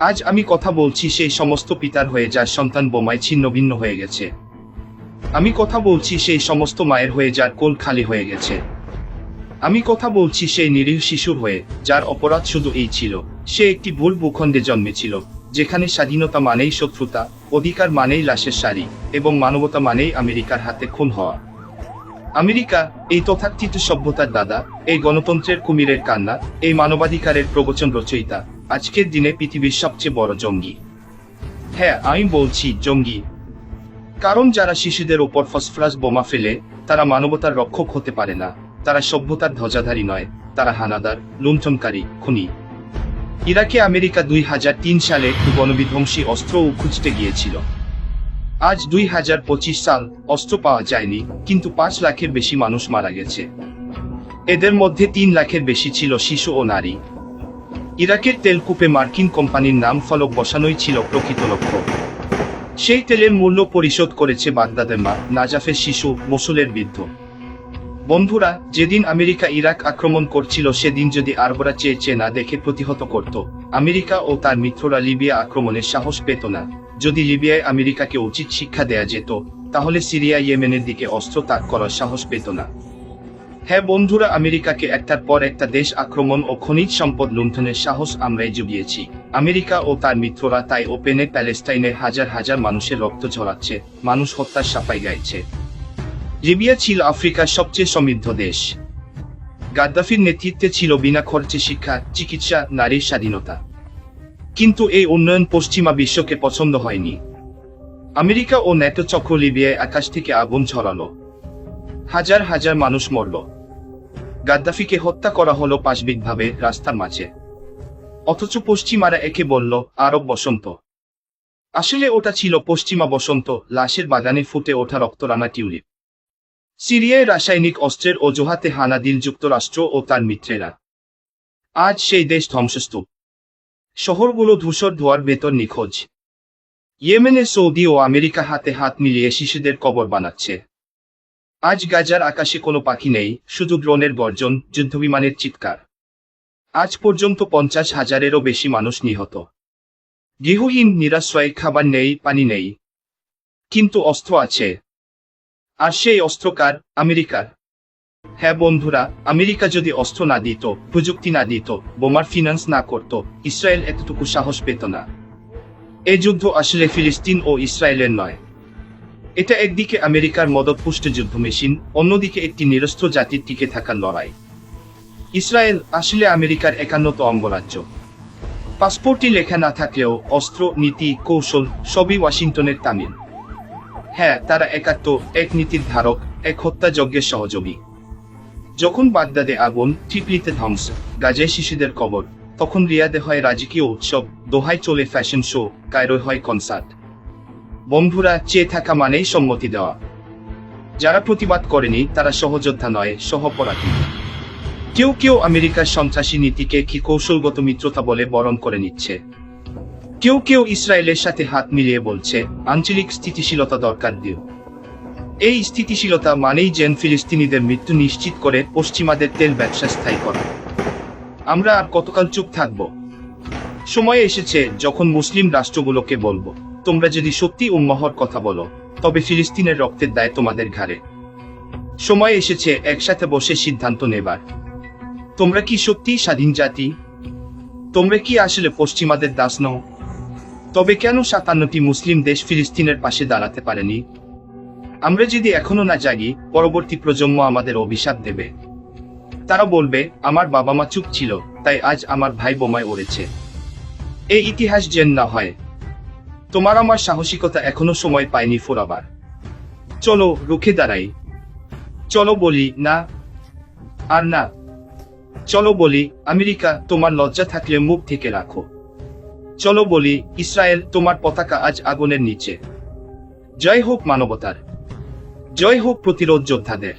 আজ আমি কথা বলছি সেই সমস্ত পিতার হয়ে যার সন্তান বোমায় ছিন্ন ভিন্ন হয়ে গেছে। আমি কথা বলছি সেই সমস্ত মায়ের হয়ে যার কোল খালি হয়ে গেছে। আমি কথা বলছি সেই নিরীহ শিশুর হয়ে যার অপরাধ শুধু এই ছিল, সে একটি ভুল ভূখণ্ডে জন্মেছিল, যেখানে স্বাধীনতা মানেই শত্রুতা, অধিকার মানেই লাশের সারি, এবং মানবতা মানেই আমেরিকার হাতে খুন হওয়া। আমেরিকা, এই তথাকথিত সভ্যতার দাদা, এই গণতন্ত্রের কুমিরের কান্না, এই মানবাধিকারের প্রবচন রচয়িতা, আজকের দিনে পৃথিবীর সবচেয়ে বড় জঙ্গি। হ্যাঁ, আমি বলছি জঙ্গি। কারণ যারা শিশুদের ওপর ফসফরাস বোমা ফেলে, তারা মানবতার রক্ষক হতে পারে না, তারা সভ্যতার ধ্বজাধারী নয়, তারা হানাদার, লুণ্ঠনকারী, খুনি। ইরাকে আমেরিকা 2003 সালে গণবিধ্বংসী অস্ত্র খুঁজতে গিয়েছিল। আজ 2025 সাল, অস্ত্র পাওয়া যায়নি, কিন্তু 5 লাখের বেশি মানুষ মারা গেছে। এদের মধ্যে 3 লাখের বেশি ছিল শিশু ও নারী। ইরাকের তেলকূপে মার্কিন কোম্পানির নাম ফলক বসানোই ছিল প্রকৃত লক্ষ্য। সেই তেলের মূল্য পরিশোধ করেছে বাগদাদের মা, নাজাফের শিশু, মসুলের বৃদ্ধ। বন্ধুরা, যেদিন আমেরিকা ইরাক আক্রমণ করছিল সেদিন যদি আরবরা চেয়ে না দেখে প্রতিহত করত, আমেরিকা ও তার মিত্ররা লিবিয়া আক্রমণের সাহস পেত না। যদি লিবিয়ায় আমেরিকাকে উচিত শিক্ষা দেয়া যেত, তাহলে সিরিয়া ইয়েমেনের দিকে অস্ত্র তাক করার সাহস পেত না। হ্যাঁ বন্ধুরা, আমেরিকাকে একটার পর একটা দেশ আক্রমণ ও খনিজ সম্পদ লুণ্ঠনের সাহস আমরাই জুগিয়েছি। আমেরিকা ও তার মিত্ররা তাই ওপেনে প্যালেস্টাইনে হাজার হাজার মানুষের রক্ত ঝরাচ্ছে, মানুষ হত্যার সাফাই গাইছে। লিবিয়া ছিল আফ্রিকার সবচেয়ে সমৃদ্ধ দেশ। গাদ্দাফির নেতৃত্বে ছিল বিনা খরচে শিক্ষা, চিকিৎসা, নারীর স্বাধীনতা। কিন্তু এই উন্নয়ন পশ্চিমা বিশ্বকে পছন্দ হয়নি। আমেরিকা ও ন্যাটো চক্র লিবিয়ায় আকাশ থেকে আগুন ছড়ালো, হাজার হাজার মানুষ মরল। গাদ্দাফিকে হত্যা করা হলো পাশবিকভাবে রাস্তার মাঝে। অথচ পশ্চিমারা একে বলল আরব বসন্ত। আসলে ওটা ছিল পশ্চিমা বসন্ত, লাশের বাগানে ফুটে ওঠা রক্তরাঙা টিউলিপ। সিরিয়ায় রাসায়নিক অস্ত্রের অজুহাতে হানা দিল যুক্তরাষ্ট্র ও তার মিত্রেরা। আজ সেই দেশ ধ্বংসস্তূপ, শহরগুলো ধূসর ধোয়ার ভেতর নিখোঁজ। ইয়েমেনে সৌদি ও আমেরিকা হাতে হাত মিলিয়ে শিশুদের কবর বানাচ্ছে। আজ গাজার আকাশে কোনো পাখি নেই, শুধু ড্রোনের গর্জন, যুদ্ধবিমানের চিৎকার। আজ পর্যন্ত 50,000-এরও বেশি মানুষ নিহত। গৃহহীন, নিরাশ্রয়, খাবার নেই, পানি নেই। কিন্তু অস্ত্র আছে। আর সেই অস্ত্র কার? আমেরিকার। হ্যাঁ বন্ধুরা, আমেরিকা যদি অস্ত্র না দিত, প্রযুক্তি না দিত, বোমার ফিনান্স না করত, ইসরায়েল এতটুকু সাহস পেত না। এই যুদ্ধ আসলে ফিলিস্তিন ও ইসরায়েলের নয়। এটা একদিকে আমেরিকার মদতপুষ্ট যুদ্ধ মেশিন, অন্যদিকে একটি নিরস্ত্র জাতির টিকে থাকার লড়াই। ইসরায়েল আসলে আমেরিকার 51তম অঙ্গরাজ্য। পাসপোর্টে লেখা না থাকলেও অস্ত্র, নীতি, কৌশল সবই ওয়াশিংটনের তামিল। হ্যাঁ, তারা এক নীতির ধারক, এক হত্যাযজ্ঞের সহযোগী। যখন বাগদাদে আগুন, ট্রিপলিতে ধ্বংস, গাজায় শিশুদের কবর, তখন রিয়াদে হয় রাজকীয় উৎসব, দোহায় চলে ফ্যাশন শো, কায়রোয় হয় কনসার্ট। বন্ধুরা, চেয়ে থাকা মানেই সম্মতি দেওয়া। যারা প্রতিবাদ করেনি তারা সহযোদ্ধা নয়, সহপরাধী। কেউ কেউ আমেরিকার সন্ত্রাসী নীতিকে কি কৌশলগত মিত্রতা বলে বরণ করে নিচ্ছে। কেউ কেউ ইসরায়েলের সাথে হাত মিলিয়ে বলছে আঞ্চলিক স্থিতিশীলতা দরকার দিও। এই স্থিতিশীলতা মানেই যেন ফিলিস্তিনিদের মৃত্যু নিশ্চিত করে পশ্চিমাদের তেল ব্যবসা স্থায়ী করা। আমরা আর কতকাল চুপ থাকব? সময় এসেছে যখন মুসলিম রাষ্ট্রগুলোকে বলবো, তোমরা যদি সত্যি উম্মাহর কথা বলো, তবে ফিলিস্তিনের রক্তের দায় তোমাদের ঘাড়ে। সময় এসেছে একসাথে বসে সিদ্ধান্ত নেবার। তোমরা কি সত্যিই স্বাধীন জাতি? তোমরা কি আসলে পশ্চিমাদের দাস নও? তবে কেন 57টি মুসলিম দেশ ফিলিস্তিনের পাশে দাঁড়াতে পারেনি? আমরা যদি এখনো না জাগি, পরবর্তী প্রজন্ম আমাদের অভিশাপ দেবে। তারা বলবে আমার বাবা মা চুপ ছিল, তাই আজ আমার ভাই বোমায় উড়েছে। এই ইতিহাস যেন না হয়। তোমার আমার সাহসিকতা এখনো সময় পায়নি ফোরাবার। চলো রুখে দাঁড়াই। চলো বলি না, আর না। চলো বলি আমেরিকা, তোমার লজ্জা থাকলে মুখ থেকে রাখো। চলো বলি ইসরায়েল, তোমার পতাকা আজ আগুনের নিচে। জয় হোক মানবতার, জয় হোক প্রতিরোধ যোদ্ধাদের।